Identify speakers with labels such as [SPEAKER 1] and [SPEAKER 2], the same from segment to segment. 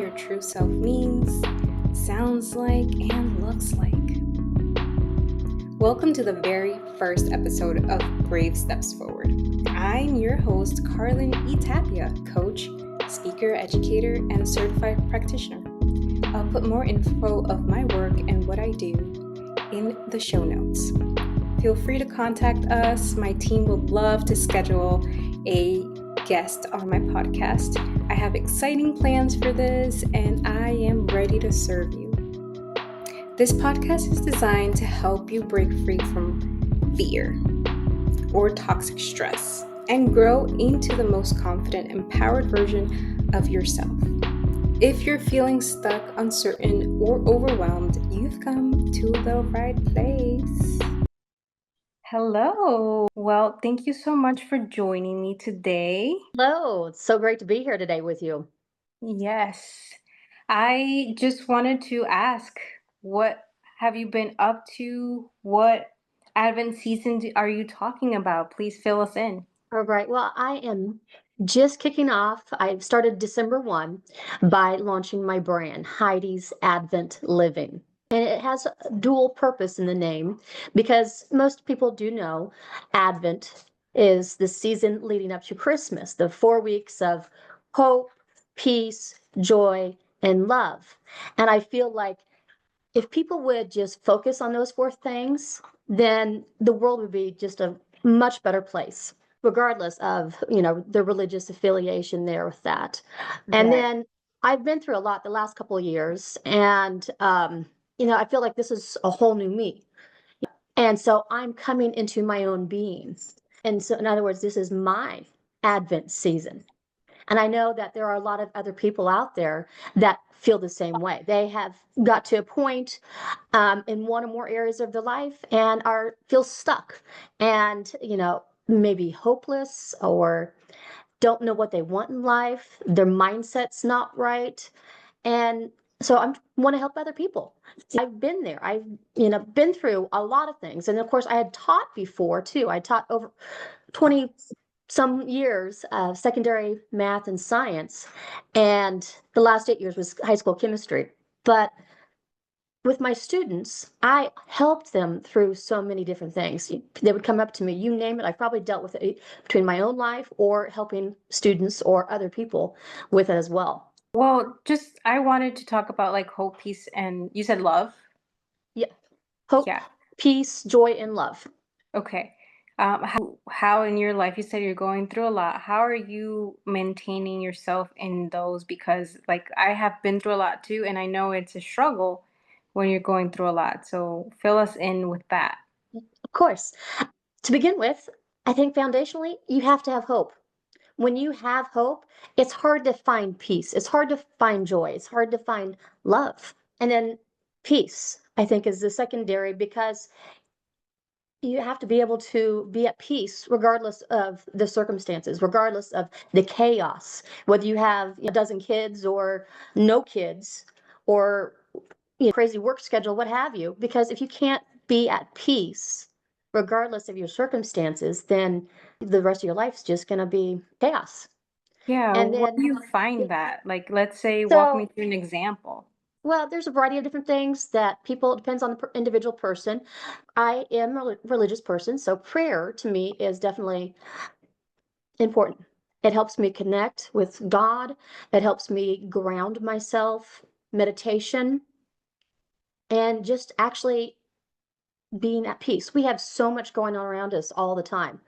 [SPEAKER 1] your true self means, sounds like, and looks like. Welcome to the very first episode of Brave Steps Forward. I'm your host, Carlin E. Tapia, coach, speaker, educator, and certified practitioner. I'll put more info of my work and what I do in the show notes. Feel free to contact us. My team would love to schedule a guest on my podcast. I have exciting plans for this, and I am ready to serve you. This podcast is designed to help you break free from fear or toxic stress and grow into the most confident, empowered version of yourself. If you're feeling stuck, uncertain, or overwhelmed, you've come to the right place. Hello. Well, thank you so much for joining me today.
[SPEAKER 2] Hello, it's so great to be here today with you.
[SPEAKER 1] Yes. I just wanted to ask, what have you been up to? What Advent season are you talking about? Please fill us in.
[SPEAKER 2] All right, well, I am just kicking off. I started December 1 by launching my brand, Heidi's Advent Living. And it has a dual purpose in the name because most people do know Advent is the season leading up to Christmas, the 4 weeks of hope, peace, joy, and love. And I feel like if people would just focus on those four things, then the world would be just a much better place, regardless of, the religious affiliation there with that. And
[SPEAKER 1] Right.
[SPEAKER 2] then I've been through a lot the last couple of years, and I feel like this is a whole new me. And so I'm coming into my own being. And so, in other words, this is my Advent season. And I know that there are a lot of other people out there that feel the same way. They have got to a point in one or more areas of their life and feel stuck and, maybe hopeless or don't know what they want in life. Their mindset's not right. And so I want to help other people. I've been there. I've, been through a lot of things. And of course, I had taught before too. I taught over 20 some years of secondary math and science, and the last 8 years was high school chemistry. But with my students, I helped them through so many different things. They would come up to me, you name it. I probably dealt with it between my own life or helping students or other people with it as well.
[SPEAKER 1] Well, I wanted to talk about like hope, peace, and you said love.
[SPEAKER 2] Yeah. Hope,
[SPEAKER 1] Yeah.
[SPEAKER 2] peace, joy, and love.
[SPEAKER 1] Okay. How in your life, you said you're going through a lot. How are you maintaining yourself in those? Because like I have been through a lot too, and I know it's a struggle when you're going through a lot. So fill us in with that.
[SPEAKER 2] Of course. To begin with, I think foundationally, you have to have hope. When you have hope, it's hard to find peace. It's hard to find joy. It's hard to find love. And then peace, I think, is the secondary because you have to be able to be at peace regardless of the circumstances, regardless of the chaos, whether you have a dozen kids or no kids or crazy work schedule, what have you. Because if you can't be at peace, regardless of your circumstances, then the rest of your life is just going to be chaos.
[SPEAKER 1] Yeah,
[SPEAKER 2] And
[SPEAKER 1] where
[SPEAKER 2] then,
[SPEAKER 1] do you find that? Like, let's say, walk me
[SPEAKER 2] so,
[SPEAKER 1] through an example.
[SPEAKER 2] well, there's a variety of different things that people, it depends on the individual person. I am a religious person, so prayer to me is definitely important. It helps me connect with God. It helps me ground myself, meditation, and just actually being at peace. We have so much going on around us all the time.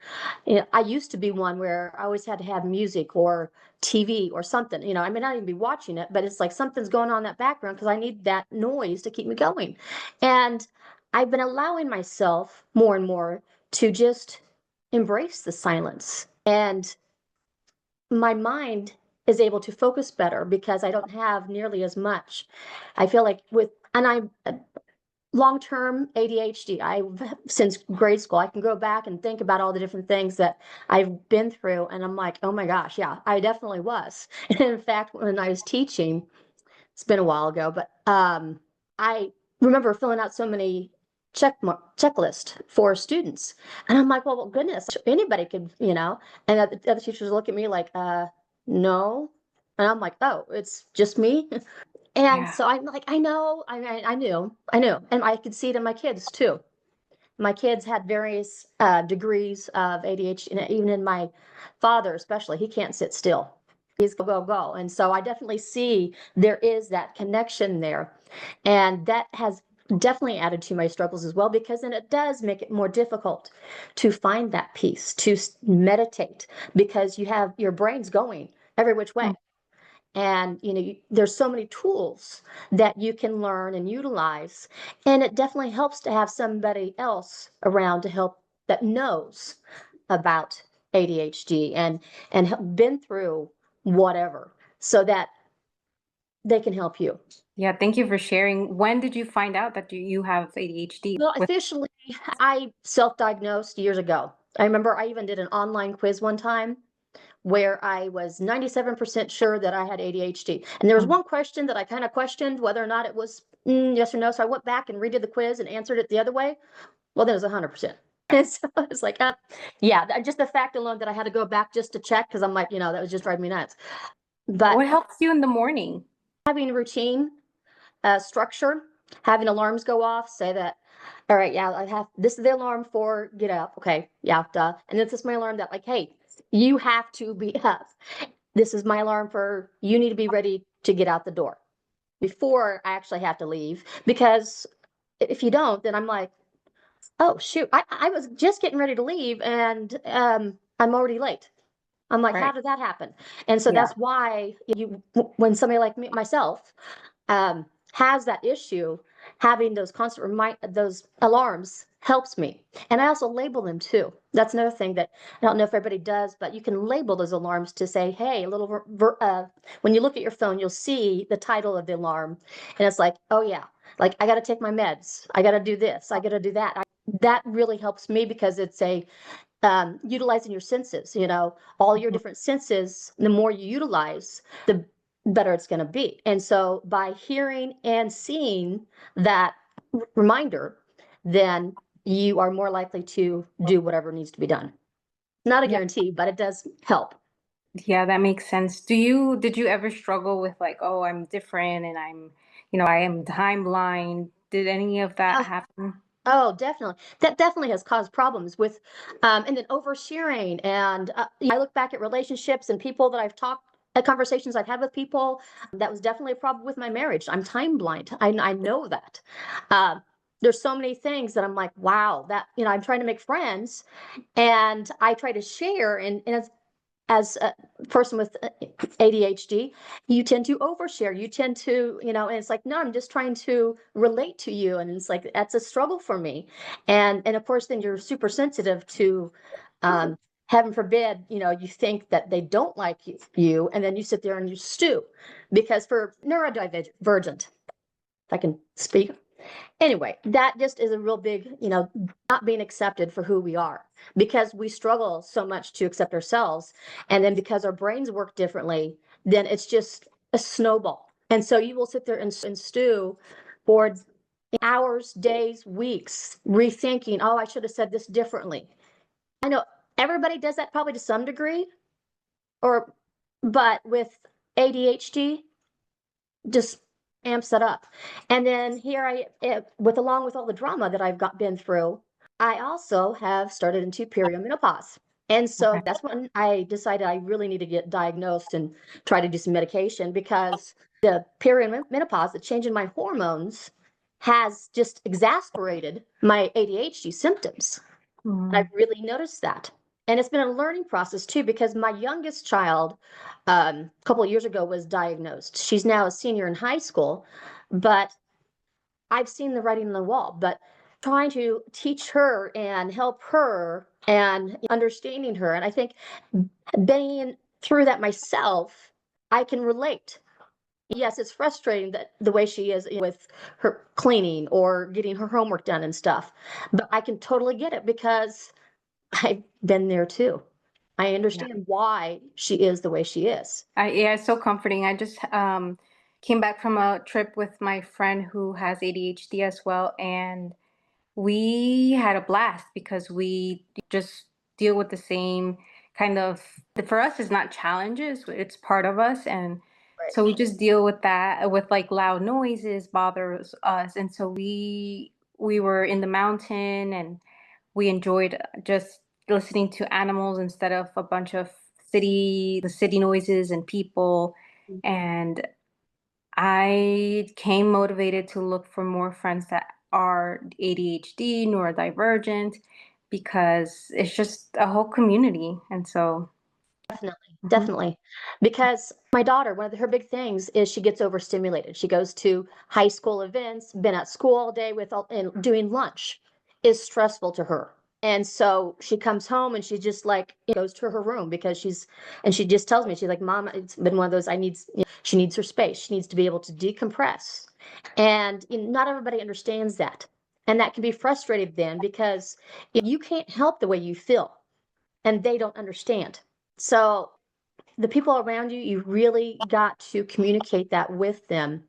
[SPEAKER 2] I used to be one where I always had to have music or TV or something. I may not even be watching it, but it's like something's going on in that background because I need that noise to keep me going. And I've been allowing myself more and more to just embrace the silence. And my mind is able to focus better because I don't have nearly as much. I feel like and I'm long-term ADHD. Since grade school, I can go back and think about all the different things that I've been through, and I'm like, oh my gosh, yeah, I definitely was. And in fact, when I was teaching, it's been a while ago, but I remember filling out so many checklist for students, and I'm like, well, goodness, anybody could, and the other teachers look at me like, no. And I'm like, oh, it's just me. And
[SPEAKER 1] Yeah.
[SPEAKER 2] so I'm like, I know, I knew, and I could see it in my kids too. My kids had various degrees of ADHD, and even in my father, especially, he can't sit still. He's go, go, go. And so I definitely see there is that connection there. And that has definitely added to my struggles as well, because then it does make it more difficult to find that peace, to meditate, because you have your brain's going every which way. And there's so many tools that you can learn and utilize, and it definitely helps to have somebody else around to help, that knows about ADHD and been through whatever, so that they can help you.
[SPEAKER 1] Yeah, thank you for sharing. When did you find out that you have ADHD?
[SPEAKER 2] Well,
[SPEAKER 1] With
[SPEAKER 2] officially, I self-diagnosed years ago. I remember I even did an online quiz one time where I was 97% sure that I had ADHD. And there was one question that I kind of questioned whether or not it was yes or no. So I went back and redid the quiz and answered it the other way. Well, then it was 100%. And so I was like, yeah, just the fact alone that I had to go back just to check, because I'm like, that was just driving me nuts. But
[SPEAKER 1] what helps you in the morning?
[SPEAKER 2] having a routine, structure, having alarms go off, say that, all right, yeah, I have, this is the alarm for get up. Okay, yeah, duh. And this is my alarm that, like, hey, you have to be up. This is my alarm for, you need to be ready to get out the door before I actually have to leave. Because if you don't, then I'm like, oh shoot, I was just getting ready to leave, and I'm already late. I'm like, how
[SPEAKER 1] Right.
[SPEAKER 2] did that happen? And so
[SPEAKER 1] Yeah.
[SPEAKER 2] that's why when somebody like me, myself, um, has that issue, having those constant those alarms helps me. And I also label them too. That's another thing that I don't know if everybody does, but you can label those alarms to say, hey, a little, when you look at your phone, you'll see the title of the alarm. And it's like, oh yeah, like I got to take my meds. I got to do this. I got to do that. That really helps me, because it's a utilizing your senses, all your different senses. The more you utilize, the better it's going to be. And so by hearing and seeing that reminder, then you are more likely to do whatever needs to be done. Not a
[SPEAKER 1] Yeah.
[SPEAKER 2] guarantee, but it does help.
[SPEAKER 1] Yeah, that makes sense. Did you ever struggle with like, oh, I'm different and I am time blind? Did any of that
[SPEAKER 2] Uh,
[SPEAKER 1] happen?
[SPEAKER 2] oh, definitely. That definitely has caused problems with, and then oversharing. And I look back at relationships and people that I've talked, conversations I've had with people. That was definitely a problem with my marriage. I'm time blind. I know that. Uh, there's so many things that I'm like, wow, that, I'm trying to make friends, and I try to share. And as a person with ADHD, you tend to overshare. You tend to, and it's like, no, I'm just trying to relate to you. And it's like, that's a struggle for me. And of course, then you're super sensitive to, heaven forbid, you think that they don't like you, and then you sit there and you stew. Because for neurodivergent, if I can speak, anyway, that just is a real big, not being accepted for who we are, because we struggle so much to accept ourselves. And then because our brains work differently, then it's just a snowball. And so you will sit there and stew for hours, days, weeks, rethinking, oh, I should have said this differently. I know everybody does that probably to some degree, or, but with ADHD, just amps it up. And then here with along with all the drama that I've been through, I also have started into peri-menopause. And so
[SPEAKER 1] Okay.
[SPEAKER 2] that's when I decided I really need to get diagnosed and try to do some medication, because the peri-menopause, the change in my hormones, has just exasperated my ADHD symptoms. I've
[SPEAKER 1] Mm.
[SPEAKER 2] really noticed that. And it's been a learning process too, because my youngest child, a couple of years ago, was diagnosed. She's now a senior in high school, but I've seen the writing on the wall. But trying to teach her and help her and understanding her. And I think being through that myself, I can relate. Yes, it's frustrating that the way she is with her cleaning or getting her homework done and stuff, but I can totally get it, because I've been there too. I
[SPEAKER 1] Yeah.
[SPEAKER 2] understand why she is the way she is.
[SPEAKER 1] Yeah, it's so comforting. I just came back from a trip with my friend who has ADHD as well, and we had a blast because we just deal with the same kind of, for us, it's not challenges, it's part of us. And So we just deal with that with like loud noises bothers us. And so we were in the mountain and we enjoyed just listening to animals instead of a bunch of the city noises and people.
[SPEAKER 2] Mhm.
[SPEAKER 1] And I came motivated to look for more friends that are ADHD, neurodivergent, because it's just a whole community. And so,
[SPEAKER 2] Definitely,
[SPEAKER 1] mhm.
[SPEAKER 2] definitely. Because my daughter, one of her big things is she gets overstimulated. She goes to high school events, been at school all day with all, and doing lunch is stressful to her. And so she comes home and she just like goes to her room because and she just tells me, she's like, Mom, it's been one of those, she needs her space. She needs to be able to decompress. And not everybody understands that. And that can be frustrating then because you can't help the way you feel and they don't understand. So the people around you, you really got to communicate that with them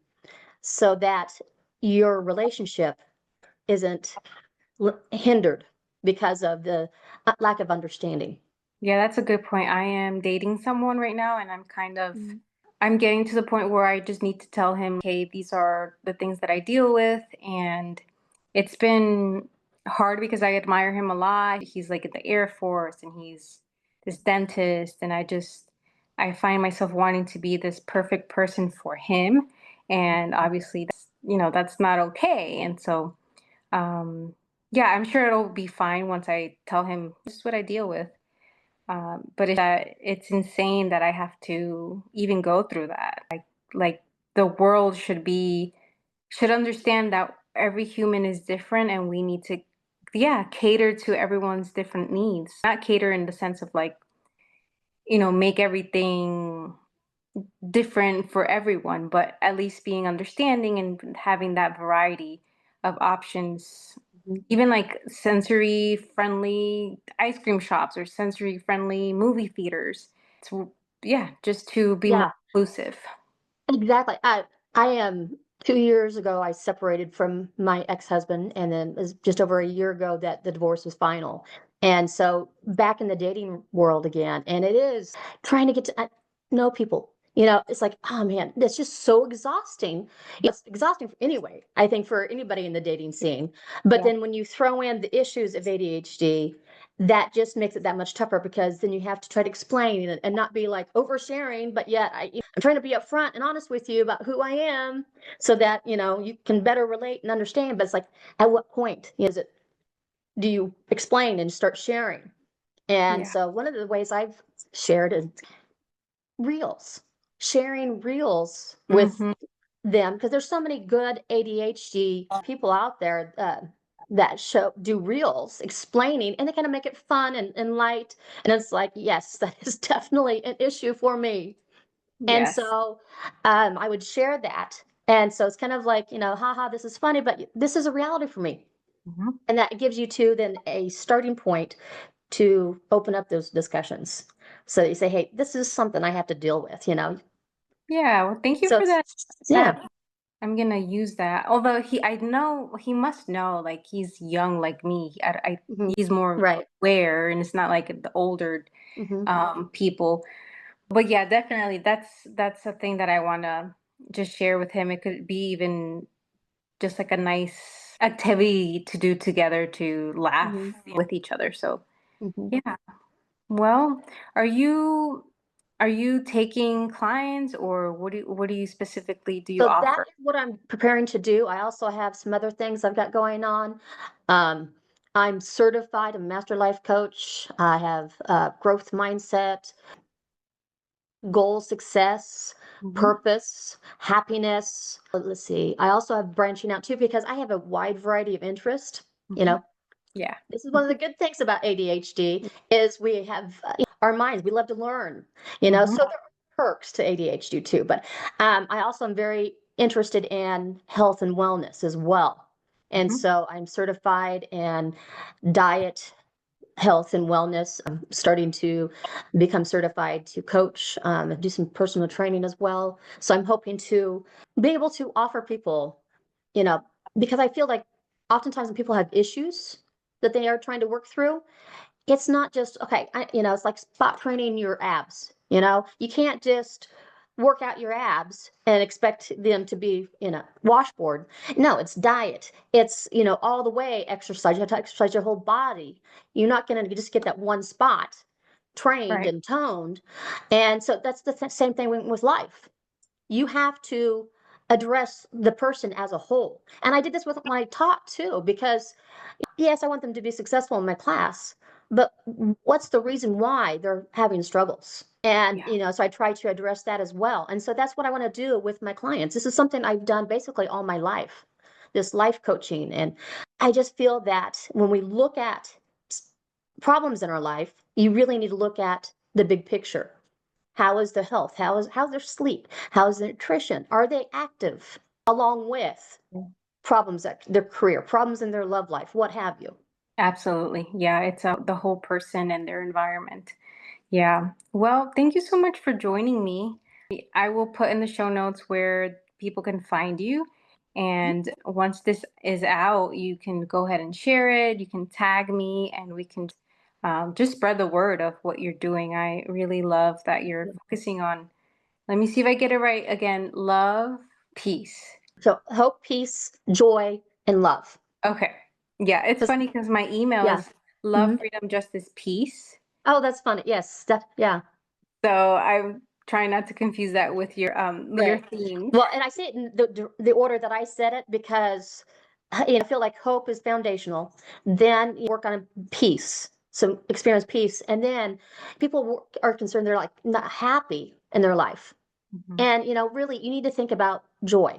[SPEAKER 2] so that your relationship isn't hindered because of the lack of understanding.
[SPEAKER 1] Yeah, that's a good point. I am dating someone right now, and
[SPEAKER 2] Mhm.
[SPEAKER 1] I'm getting to the point where I just need to tell him, hey, these are the things that I deal with. And it's been hard because I admire him a lot. He's like in the Air Force and he's this dentist. And I find myself wanting to be this perfect person for him. And obviously, that's not okay. And so, um, yeah, I'm sure it'll be fine once I tell him this is what I deal with. But it's insane that I have to even go through that. Like the world should understand that every human is different and we need to, yeah, cater to everyone's different needs. Not cater in the sense of like, make everything different for everyone, but at least being understanding and having that variety of options,
[SPEAKER 2] Mhm.
[SPEAKER 1] even like sensory friendly ice cream shops or sensory friendly movie theaters. To, yeah, just to be more
[SPEAKER 2] Yeah,
[SPEAKER 1] inclusive.
[SPEAKER 2] exactly. I am 2 years ago, I separated from my ex-husband, and then it was just over a year ago that the divorce was final. And so back in the dating world again, and it is trying to get to know people. It's like, oh man, that's just so exhausting. It's exhausting anyway, I think, for anybody in the dating scene. But
[SPEAKER 1] Yeah.
[SPEAKER 2] then when you throw in the issues of ADHD, that just makes it that much tougher because then you have to try to explain and not be like oversharing, but yet I'm trying to be upfront and honest with you about who I am so that, you can better relate and understand. But it's like, at what point do you explain and start sharing? And
[SPEAKER 1] Yeah.
[SPEAKER 2] so one of the ways I've shared is reels, sharing reels with
[SPEAKER 1] Hmm.
[SPEAKER 2] them because there's so many good ADHD people out there that do reels explaining and they kind of make it fun and light. And it's like, yes, that is definitely an issue for me. And
[SPEAKER 1] Yes.
[SPEAKER 2] so I would share that. And so it's kind of like, haha, this is funny, but this is a reality for me.
[SPEAKER 1] Hmm.
[SPEAKER 2] And that gives you too then a starting point to open up those discussions. So you say, hey, this is something I have to deal with.
[SPEAKER 1] Yeah. Well, thank you
[SPEAKER 2] So
[SPEAKER 1] for
[SPEAKER 2] it's,
[SPEAKER 1] that.
[SPEAKER 2] yeah.
[SPEAKER 1] I'm gonna use that. Although I know he must know, like he's young like me.
[SPEAKER 2] Mhm.
[SPEAKER 1] He's more
[SPEAKER 2] Right.
[SPEAKER 1] aware, and it's not like the older
[SPEAKER 2] Hmm.
[SPEAKER 1] people. But yeah, definitely, that's a thing that I want to just share with him. It could be even just like a nice activity to do together to laugh
[SPEAKER 2] Hmm.
[SPEAKER 1] with each other. So
[SPEAKER 2] Hmm.
[SPEAKER 1] yeah. Well, are you taking clients or what do you specifically do you
[SPEAKER 2] So that
[SPEAKER 1] offer?
[SPEAKER 2] is what I'm preparing to do. I also have some other things I've got going on. Um, I'm certified a master life coach. I have growth mindset, goal success,
[SPEAKER 1] Hmm.
[SPEAKER 2] purpose, happiness. Let's see. I also have branching out too because I have a wide variety of interest. You
[SPEAKER 1] Hmm.
[SPEAKER 2] know,
[SPEAKER 1] Yeah.
[SPEAKER 2] this is one of the good things about ADHD is we have our minds. We love to learn.
[SPEAKER 1] Hmm.
[SPEAKER 2] So there are perks to ADHD too. But I also am very interested in health and wellness as well. And
[SPEAKER 1] Hmm.
[SPEAKER 2] so I'm certified in diet, health, and wellness. I'm starting to become certified to coach and do some personal training as well. So I'm hoping to be able to offer people, you know, because I feel like oftentimes when people have issues that they are trying to work through, it's not just okay. It's like spot training your abs. You can't just work out your abs and expect them to be in a washboard. No, it's diet. It's, all the way exercise. You have to exercise your whole body. You're not going to just get that one spot trained
[SPEAKER 1] Right.
[SPEAKER 2] and toned. And so that's the same thing with life. You have to address the person as a whole. And I did this with when I taught too, because yes, I want them to be successful in my class, but what's the reason why they're having struggles? And,
[SPEAKER 1] Yeah.
[SPEAKER 2] so I try to address that as well. And so that's what I want to do with my clients. This is something I've done basically all my life, this life coaching. And I just feel that when we look at problems in our life, you really need to look at the big picture. How is their health? How's their sleep? How's their nutrition? Are they active? Along with problems at their career, problems in their love life, what have you.
[SPEAKER 1] Absolutely. Yeah, it's the whole person and their environment. Yeah. Well, thank you so much for joining me. I will put in the show notes where people can find you. And once this is out, you can go ahead and share it. You can tag me and we can just spread the word of what you're doing. I really love that you're focusing on, let me see if I get it right again, love, peace.
[SPEAKER 2] So hope, peace, joy, and love.
[SPEAKER 1] Okay. Yeah, it's
[SPEAKER 2] 'Cause-
[SPEAKER 1] funny because my email
[SPEAKER 2] yeah.
[SPEAKER 1] is love, freedom, justice, peace.
[SPEAKER 2] Oh, that's funny. Yes. Yeah.
[SPEAKER 1] So I'm trying not to confuse that with your
[SPEAKER 2] Right.
[SPEAKER 1] themes.
[SPEAKER 2] Well, and I say it in the order that I said it because I feel like hope is foundational. Then you work on peace, so experience peace, and then people are concerned they're like not happy in their life,
[SPEAKER 1] Mhm.
[SPEAKER 2] and really you need to think about joy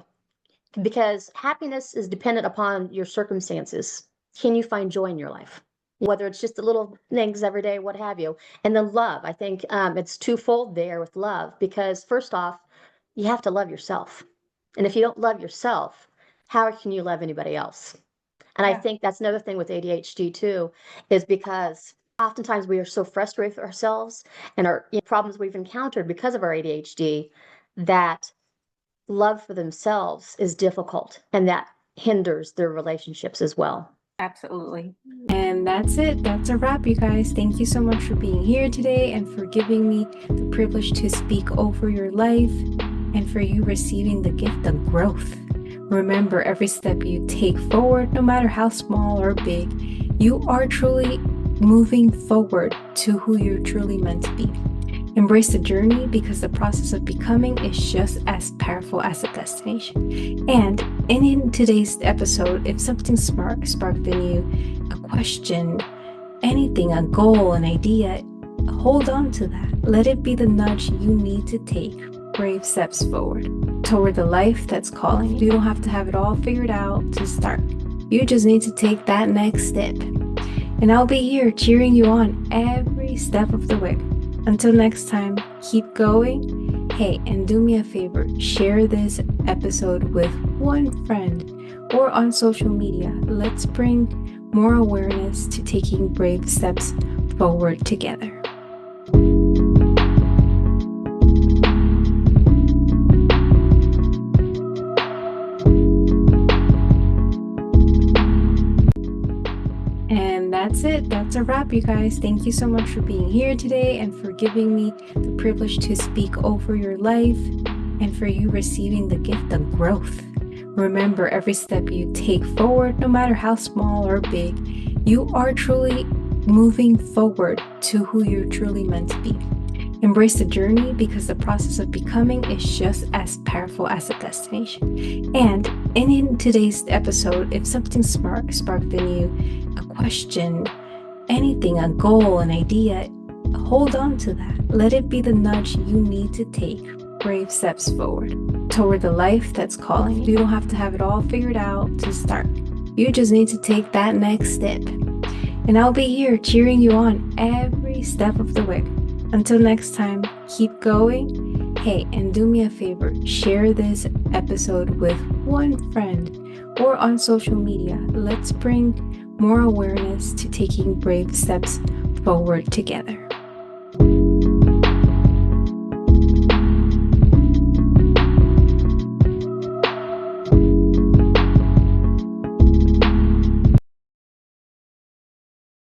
[SPEAKER 2] because happiness is dependent upon your circumstances. Can you find joy in your life? Whether it's just the little things every day, what have you. And then love, I think it's twofold there with love because first off, you have to love yourself. And if you don't love yourself, how can you love anybody else? And I
[SPEAKER 1] Yeah,
[SPEAKER 2] think that's another thing with ADHD too, is because oftentimes we are so frustrated with ourselves and our problems we've encountered because of our ADHD that love for themselves is difficult and that hinders their relationships as well.
[SPEAKER 1] absolutely. And that's it. That's a wrap, you guys. Thank you so much for being here today and for giving me the privilege to speak over your life and for you receiving the gift of growth. Remember, every step you take forward, no matter how small or big, you are truly moving forward to who you're truly meant to be. Embrace the journey because the process of becoming is just as powerful as the destination. And in today's episode, if something sparked in you, a question, anything, a goal, an idea, hold on to that. Let it be the nudge you need to take brave steps forward toward the life that's calling you. You don't have to have it all figured out to start. You just need to take that next step. And I'll be here cheering you on every step of the way. Until next time, keep going. Hey, and do me a favor, share this episode with one friend or on social media. Let's bring more awareness to taking brave steps forward together. And that's it. That's a wrap, you guys. Thank you so much for being here today and for giving me the privilege to speak over your life and for you receiving the gift of growth. Remember, every step you take forward, no matter how small or big, you are truly moving forward to who you're truly meant to be. Embrace the journey because the process of becoming is just as powerful as the destination. And in today's episode, if something sparked in you, a question, anything, a goal, an idea, hold on to that. Let it be the nudge you need to take brave steps forward toward the life that's calling you. You don't have to have it all figured out to start. You just need to take that next step. And I'll be here cheering you on every step of the way. Until next time, keep going. Hey, and do me a favor, share this episode with one friend or on social media. Let's bring more awareness to taking brave steps forward together.